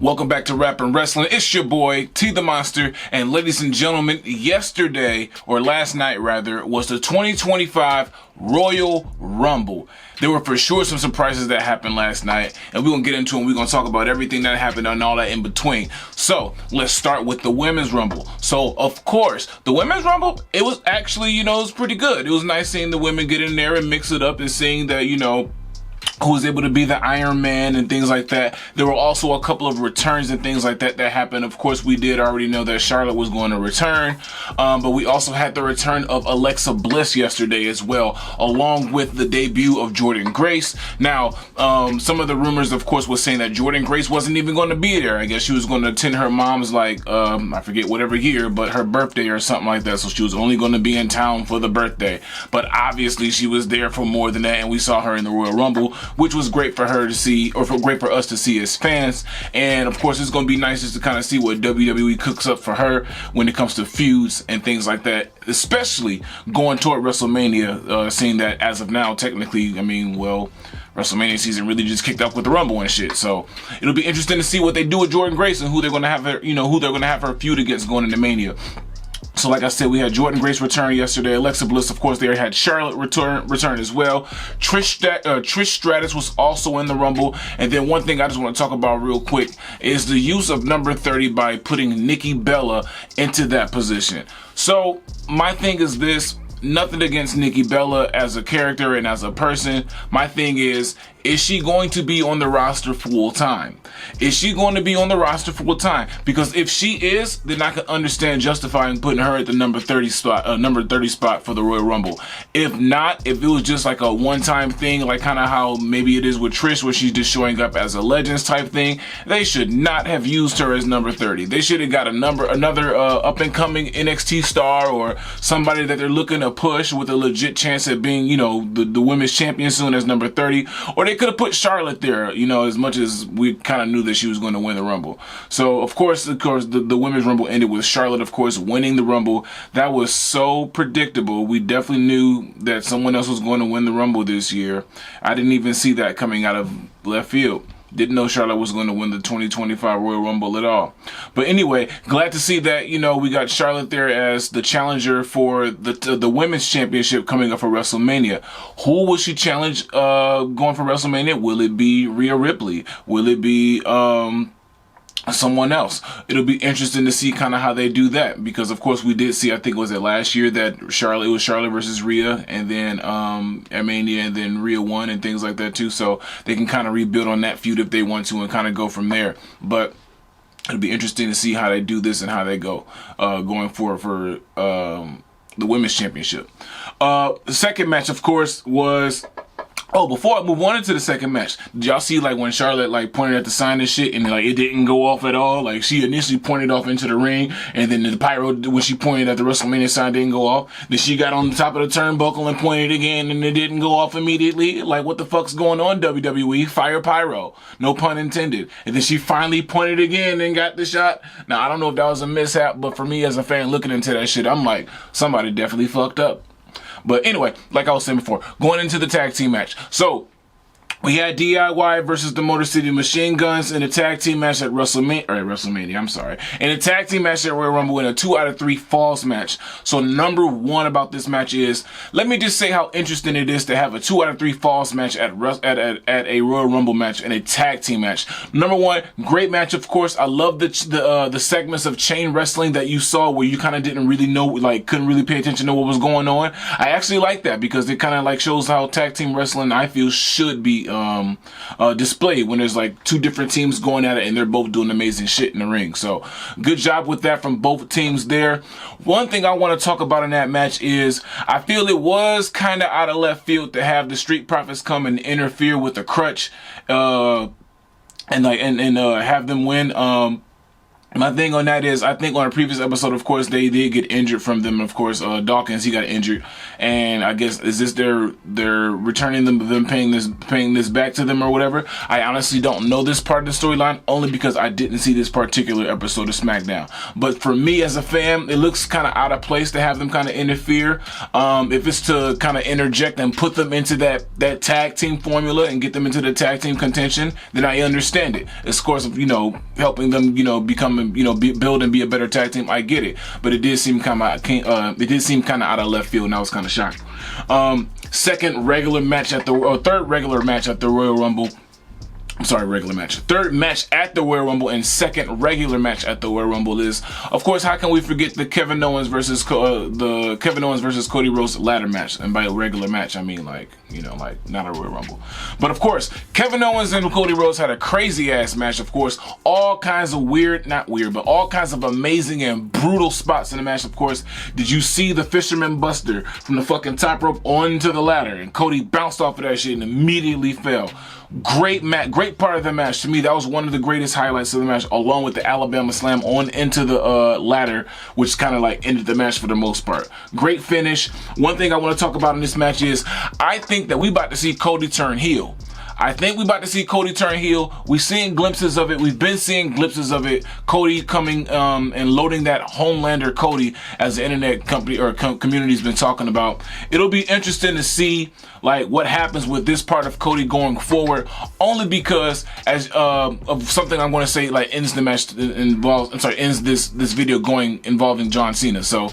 Welcome back to Rappin' Wrestling. It's your boy, T the Monster, and ladies and gentlemen, yesterday, or last night rather, was the 2025 Royal Rumble. There were for sure some surprises that happened last night, and we're going to get into them. We're going to talk about everything that happened and all that in between. So, let's start with the Women's Rumble. So, of course, the Women's Rumble, it was actually, it was pretty good. It was nice seeing the women get in there and mix it up and seeing that, who was able to be the Iron Man and things like that. There were also a couple of returns and things like that that happened. Of course, we did already know that Charlotte was going to return, but we also had the return of Alexa Bliss yesterday as well, along with the debut of Jordynne Grace. Now, some of the rumors, of course, was saying that Jordynne Grace wasn't even going to be there. I guess she was going to attend her mom's, I forget whatever year, but her birthday or something like that, so she was only going to be in town for the birthday. But obviously, she was there for more than that, and we saw her in the Royal Rumble, which was great for her to see, or great for us to see as fans. And of course, it's going to be nice just to kind of see what WWE cooks up for her when it comes to feuds and things like that, especially going toward WrestleMania, seeing that as of now, technically, WrestleMania season really just kicked off with the Rumble and shit. So it'll be interesting to see what they do with Jordynne Grace and who they're going to have her, who they're going to have her feud against going into Mania. So like I said, we had Jordynne Grace return yesterday. Alexa Bliss, of course, there had Charlotte return as well. Trish Stratus was also in the Rumble. And then one thing I just want to talk about real quick is the use of number 30 by putting Nikki Bella into that position. So my thing is this. Nothing against Nikki Bella as a character and as a person. My thing is she going to be on the roster full time? Is she going to be on the roster full time? Because if she is, then I can understand justifying putting her at the number 30 spot for the Royal Rumble. If not, if it was just like a one-time thing, like kind of how maybe it is with Trish, where she's just showing up as a Legends type thing, they should not have used her as number 30. They should have got another up-and-coming NXT star or somebody that they're looking to push with a legit chance at being, the women's champion soon as number 30. Or they could have put Charlotte there, as much as we kind of knew that she was going to win the Rumble. So, of course, the Women's Rumble ended with Charlotte, of course, winning the Rumble. That was so predictable. We definitely knew that someone else was going to win the Rumble this year. I didn't even see that coming out of left field. Didn't know Charlotte was going to win the 2025 Royal Rumble at all. But anyway, glad to see that, we got Charlotte there as the challenger for the Women's Championship coming up for WrestleMania. Who will she challenge going for WrestleMania? Will it be Rhea Ripley? Will it be someone else? It'll be interesting to see kind of how they do that, because of course we did see, I think was it last year, that it was Charlotte versus Rhea, and then at Mania, and then Rhea won and things like that too. So they can kind of rebuild on that feud if they want to and kind of go from there. But it'll be interesting to see how they do this and how they go going forward for the Women's Championship. The second match, of course, was... Oh, before I move on into the second match, did y'all see when Charlotte pointed at the sign and shit, and it didn't go off at all? She initially pointed off into the ring, and then the pyro, when she pointed at the WrestleMania sign, didn't go off. Then she got on the top of the turnbuckle and pointed again, and it didn't go off immediately. What the fuck's going on, WWE? Fire pyro. No pun intended. And then she finally pointed again and got the shot. Now, I don't know if that was a mishap, but for me as a fan looking into that shit, I'm like, somebody definitely fucked up. But anyway, like I was saying before, going into the tag team match. So, we had DIY versus the Motor City Machine Guns in a tag team match at WrestleMania, in a tag team match at Royal Rumble in a 2 out of 3 falls match. So number one about this match is, let me just say how interesting it is to have a 2 out of 3 falls match at a Royal Rumble match and a tag team match. Number one, great match, of course. I love the segments of chain wrestling that you saw where you kind of didn't really know, couldn't really pay attention to what was going on. I actually like that because it kind of shows how tag team wrestling, I feel, should be displayed when there's 2 different teams going at it and they're both doing amazing shit in the ring. So good job with that from both teams there. One thing I want to talk about in that match is I feel it was kind of out of left field to have the Street Profits come and interfere with the crutch and have them win. My thing on that is, I think on a previous episode, of course, they did get injured from them. Of course, Dawkins, he got injured, and I guess is this they're returning them paying this back to them or whatever. I honestly don't know this part of the storyline, only because I didn't see this particular episode of SmackDown. But for me as a fan, it looks kind of out of place to have them kind of interfere. If it's to kind of interject and put them into that tag team formula and get them into the tag team contention, then I understand it. It's of course, helping them, become, build and be a better tag team. I get it, but it did seem kind of out of left field, and I was kind of shocked. Third regular match at the Royal Rumble. I'm sorry, regular match. Third match at the Royal Rumble and second regular match at the Royal Rumble is, of course, how can we forget the Kevin Owens versus Cody Rhodes ladder match? And by a regular match, I mean like not a Royal Rumble. But of course, Kevin Owens and Cody Rhodes had a crazy ass match. Of course, all kinds of all kinds of amazing and brutal spots in the match. Of course, did you see the Fisherman Buster from the fucking top rope onto the ladder? And Cody bounced off of that shit and immediately fell. Great part of the match. To me, that was one of the greatest highlights of the match, along with the Alabama Slam on into the ladder, which kind of like ended the match for the most part. Great finish. One thing I want to talk about in this match is, I think that we about to see Cody turn heel. We've seen glimpses of it. We've been seeing glimpses of it. Cody coming and loading that Homelander Cody, as the internet company or community's been talking about. It'll be interesting to see like what happens with this part of Cody going forward. Only because of something I'm going to say like ends the match ends this video involving John Cena. So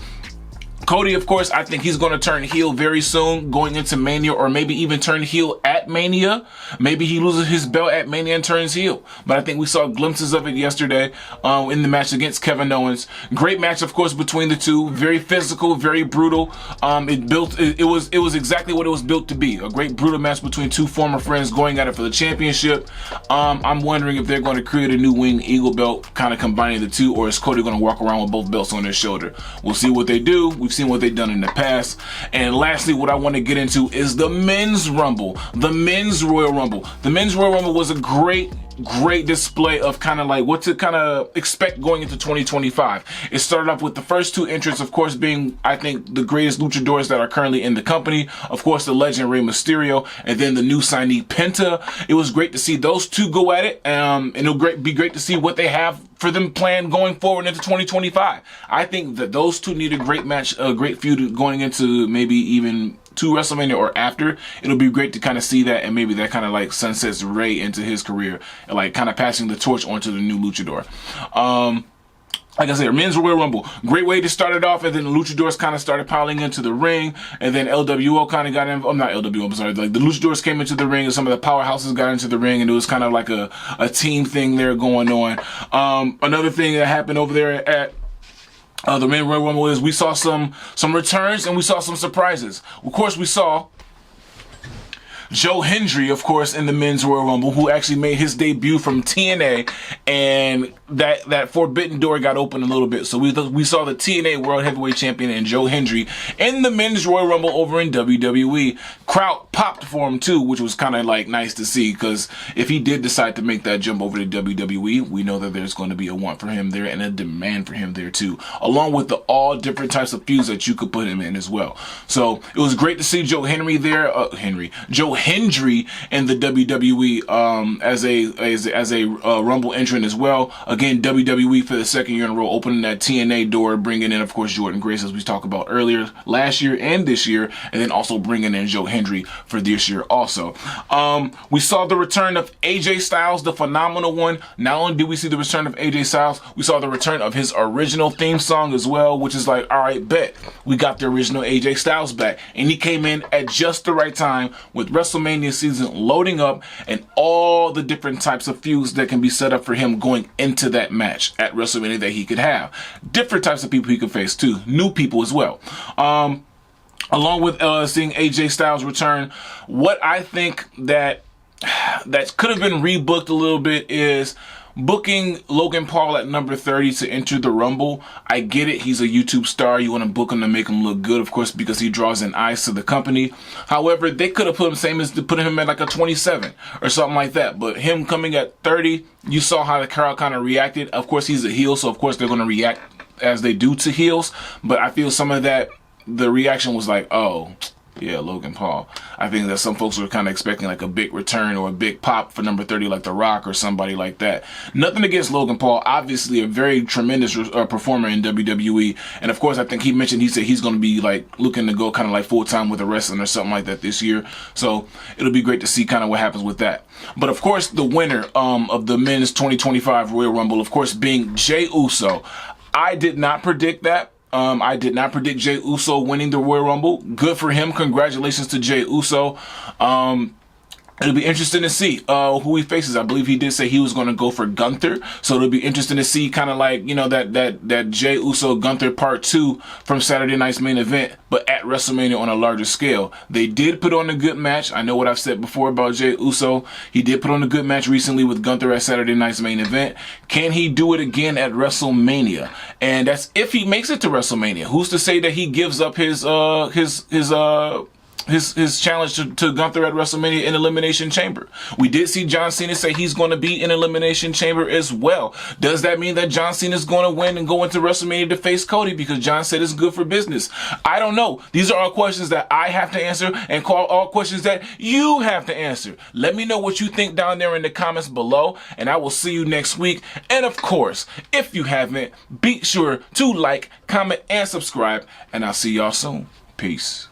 Cody, of course, I think he's going to turn heel very soon, going into Mania, or maybe even turn heel at Mania. Maybe he loses his belt at Mania and turns heel. But I think we saw glimpses of it yesterday in the match against Kevin Owens. Great match, of course, between the two. Very physical, very brutal. It was exactly what it was built to be. A great brutal match between two former friends going at it for the championship. I'm wondering if they're going to create a new Winged Eagle belt, kind of combining the two, or is Cody going to walk around with both belts on his shoulder? We'll see what they do. We've seen what they've done in the past. And lastly, what I want to get into is the Men's Rumble, the Men's Royal Rumble. The Men's Royal Rumble was a great display of kind of like what to kind of expect going into 2025. It started off with the first two entrants, of course, being, I think, the greatest luchadors that are currently in the company. Of course, the legend Rey Mysterio, and then the new signee Penta. It was great to see those two go at it, and it'll be great to see what they have for them planned going forward into 2025. I think that those two need a great match, a great feud going into maybe even to WrestleMania or after. It'll be great to kind of see that, and maybe that kind of like sunsets Rey into his career, and like kind of passing the torch onto the new luchador. Like I said, Men's Royal Rumble, great way to start it off, and then the luchadors kind of started piling into the ring, and then LWO kind of got in. Not LWO, I'm sorry. Like the luchadors came into the ring, and some of the powerhouses got into the ring, and it was kind of like a team thing there going on. Another thing that happened over there at the Men's Royal Rumble is we saw some returns and we saw some surprises. Of course, we saw Joe Hendry, of course, in the Men's Royal Rumble, who actually made his debut from TNA, and that forbidden door got open a little bit. So we saw the TNA World Heavyweight Champion and Joe Hendry in the Men's Royal Rumble over in WWE. Crowd popped for him too, which was kind of like nice to see, because if he did decide to make that jump over to WWE, we know that there's going to be a want for him there and a demand for him there too, along with the all different types of feuds that you could put him in as well. So it was great to see Joe Hendry there. Joe Hendry in the WWE as a Rumble entrant as well. Again, WWE for the second year in a row opening that TNA door, bringing in, of course, Jordan Grace, as we talked about earlier, last year and this year, and then also bringing in Joe Hendry for this year also. We saw the return of AJ Styles, the phenomenal one. Not only did we see the return of AJ Styles, we saw the return of his original theme song as well, which is like, all right, bet. We got the original AJ Styles back. And he came in at just the right time with WrestleMania season loading up and all the different types of feuds that can be set up for him going into that match at WrestleMania that he could have. Different types of people he could face too. New people as well. Along with seeing AJ Styles return, what I think that could have been rebooked a little bit is booking Logan Paul at number 30 to enter the Rumble, I get it. He's a YouTube star. You want to book him to make him look good, of course, because he draws in eyes to the company. However, they could have put him same as putting him at like a 27 or something like that. But him coming at 30, you saw how the crowd kind of reacted. Of course, he's a heel, so of course they're going to react as they do to heels. But I feel some of that, the reaction was like, oh, yeah, Logan Paul. I think that some folks were kind of expecting like a big return or a big pop for number 30 like The Rock or somebody like that. Nothing against Logan Paul. Obviously a very tremendous performer in WWE. And of course, I think he said he's going to be like looking to go kind of like full time with the wrestling or something like that this year. So it'll be great to see kind of what happens with that. But of course, the winner of the men's 2025 Royal Rumble, of course, being Jey Uso. I did not predict that. I did not predict Jey Uso winning the Royal Rumble. Good for him. Congratulations to Jey Uso. It'll be interesting to see who he faces. I believe he did say he was going to go for Gunther. So it'll be interesting to see kind of like, you know, that Jey Uso Gunther part 2 from Saturday night's main event, but at WrestleMania on a larger scale. They did put on a good match. I know what I've said before about Jey Uso. He did put on a good match recently with Gunther at Saturday night's main event. Can he do it again at WrestleMania? And that's if he makes it to WrestleMania. Who's to say that he gives up his challenge to Gunther at WrestleMania in Elimination Chamber? We did see John Cena say he's going to be in Elimination Chamber as well. Does that mean that John Cena is going to win and go into WrestleMania to face Cody because John said it's good for business? I don't know. These are all questions that I have to answer and all questions that you have to answer. Let me know what you think down there in the comments below, and I will see you next week. And of course, if you haven't, be sure to like, comment, and subscribe, and I'll see y'all soon. Peace.